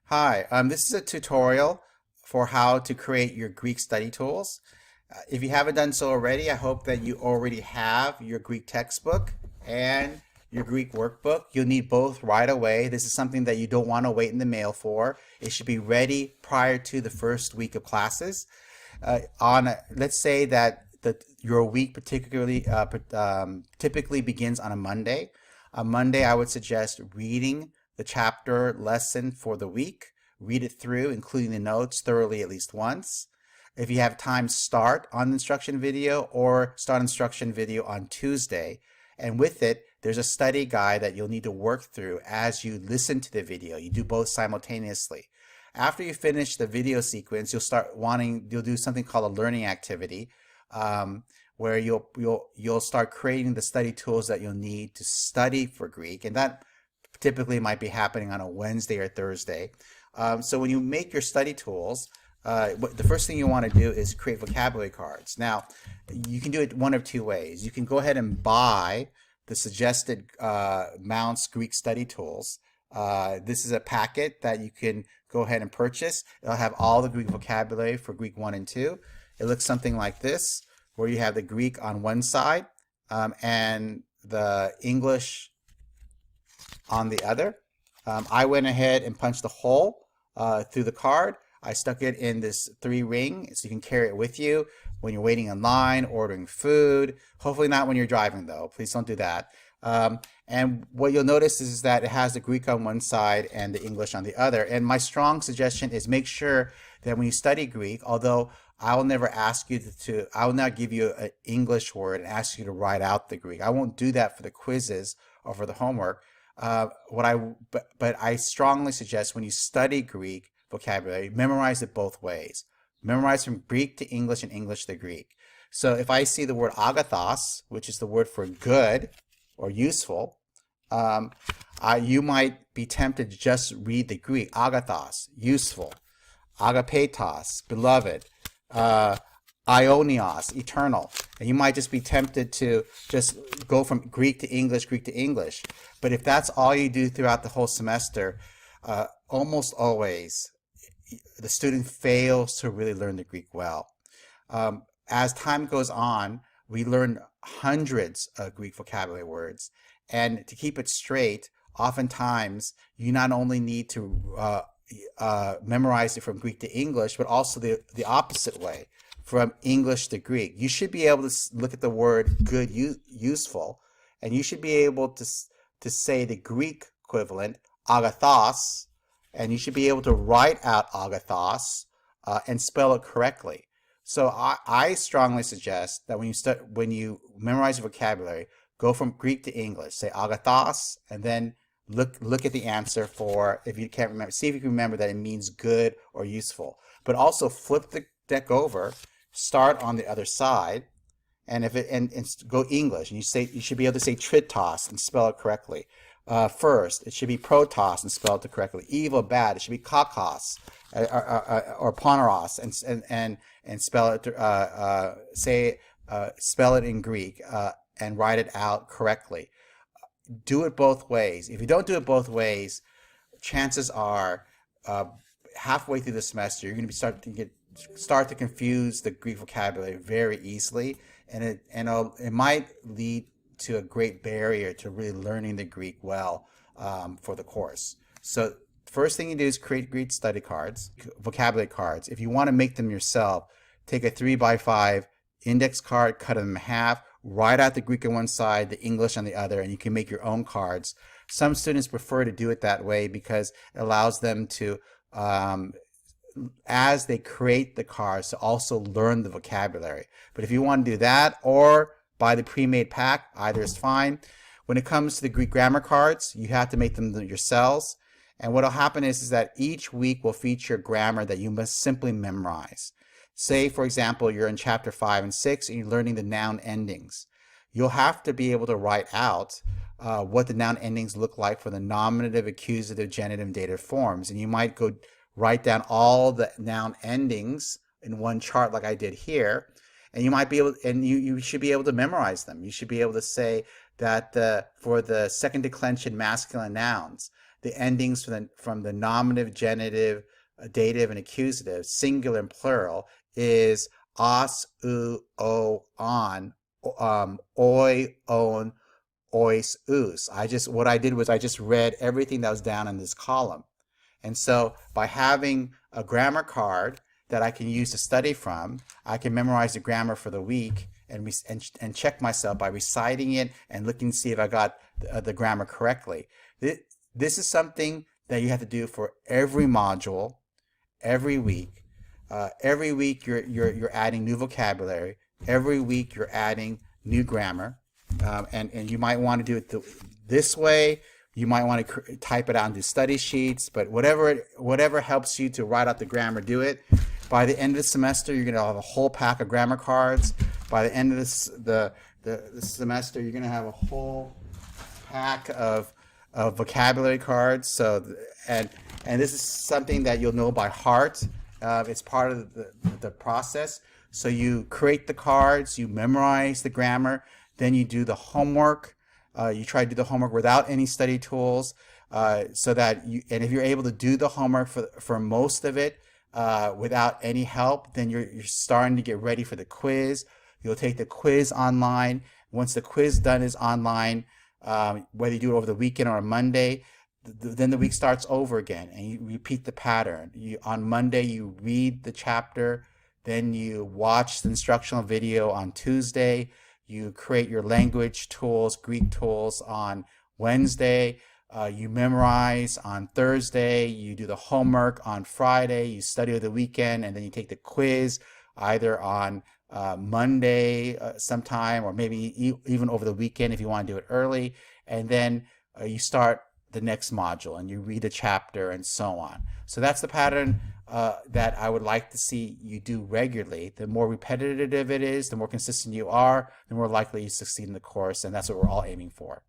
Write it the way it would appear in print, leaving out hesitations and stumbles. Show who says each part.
Speaker 1: Hi, this is a tutorial for how to create your Greek study tools. If you haven't done so already, I hope that you already have your Greek textbook and your Greek workbook. You'll need both right away. This is something that you don't want to wait in the mail for. It should be ready prior to the first week of classes. Let's say that your week typically begins on a Monday. On Monday, I would suggest reading the chapter lesson for the week. Read it through, including the notes, thoroughly at least once. If you have time, start on the instruction video or start instruction video on Tuesday. And with it, there's a study guide that you'll need to work through as you listen to the video. You do both simultaneously. After you finish the video sequence, you'll do something called a learning activity, where you'll start creating the study tools that you'll need to study for Greek, and that typically might be happening on a Wednesday or Thursday. So when you make your study tools, the first thing you want to do is create vocabulary cards. Now, you can do it one of two ways. You can go ahead and buy the suggested Mounce Greek study tools. This is a packet that you can go ahead and purchase. It'll have all the Greek vocabulary for Greek 1 and 2. It looks something like this, where you have the Greek on one side and the English on the other. I went ahead and punched a hole through the card. I stuck it in this 3-ring so you can carry it with you when you're waiting in line, ordering food. Hopefully not when you're driving, though. Please don't do that. And what you'll notice is that it has the Greek on one side and the English on the other. And my strong suggestion is make sure that when you study Greek, although I will never ask you I will not give you an English word and ask you to write out the Greek. I won't do that for the quizzes or for the homework. But I strongly suggest when you study Greek vocabulary, memorize it both ways. Memorize from Greek to English and English to Greek. So if I see the word agathos, which is the word for good or useful, you might be tempted to just read the Greek. Agathos, useful. Agapetos, beloved. Ionios, eternal. And you might just be tempted to just go from Greek to English, Greek to English. But if that's all you do throughout the whole semester, almost always the student fails to really learn the Greek well. As time goes on, we learn hundreds of Greek vocabulary words. And to keep it straight, oftentimes you not only need to memorize it from Greek to English, but also the opposite way, from English to Greek. You should be able to look at the word good, useful, and you should be able to say the Greek equivalent, agathos, and you should be able to write out agathos and spell it correctly. So I strongly suggest that when you memorize vocabulary, go from Greek to English. Say agathos, and then look at the answer for, if you can't remember, see if you can remember that it means good or useful. But also flip the deck over, start on the other side, and go English. And you should be able to say tritos and spell it correctly. First, it should be protos and spell it correctly. Evil, bad. It should be kakos or poneros and spell it spell it in Greek and write it out correctly. Do it both ways. If you don't do it both ways, chances are halfway through the semester you're going to start to confuse the Greek vocabulary very easily, and it might lead to a great barrier to really learning the Greek well for the course. So first thing you do is create Greek study cards, vocabulary cards. If you want to make them yourself, take a 3x5 index card, cut them in half, write out the Greek on one side, the English on the other, and you can make your own cards. Some students prefer to do it that way because it allows them to, as they create the cards, to also learn the vocabulary. But if you want to do that or buy the pre-made pack, either is fine. When it comes to the Greek grammar cards, you have to make them yourselves. And what will happen is that each week will feature grammar that you must simply memorize. Say, for example, you're in chapter 5 and 6 and you're learning the noun endings. You'll have to be able to write out what the noun endings look like for the nominative, accusative, genitive, and dative forms. And you might go write down all the noun endings in one chart like I did here. And you might be able, and you should be able to memorize them. You should be able to say that for the second declension masculine nouns, the endings from the nominative, genitive, dative, and accusative, singular and plural, is os, u, o, on, oi, on, ois, us. What I did was I just read everything that was down in this column. And so by having a grammar card that I can use to study from, I can memorize the grammar for the week and check myself by reciting it and looking to see if I got the grammar correctly. This is something that you have to do for every module, every week. Every week you're adding new vocabulary. Every week you're adding new grammar, and you might want to do it this way. You might want to type it out into study sheets, but whatever helps you to write out the grammar, do it. By the end of the semester, you're going to have a whole pack of grammar cards. By the end of the semester, you're going to have a whole pack of vocabulary cards. So, and this is something that you'll know by heart. It's part of the process. So you create the cards, you memorize the grammar, then you do the homework. You try to do the homework without any study tools, so that and if you're able to do the homework for most of it without any help, then you're starting to get ready for the quiz. You'll take the quiz online. Once the quiz done is online, whether you do it over the weekend or on Monday, then the week starts over again, and you repeat the pattern. On Monday, you read the chapter, then you watch the instructional video on Tuesday. You create your language tools, Greek tools on Wednesday. You memorize on Thursday. You do the homework on Friday. You study over the weekend, and then you take the quiz either on Monday sometime, or maybe even over the weekend if you want to do it early. And then you start the next module and you read a chapter and so on. So that's the pattern that I would like to see you do regularly. The more repetitive it is, the more consistent you are, the more likely you succeed in the course, and that's what we're all aiming for.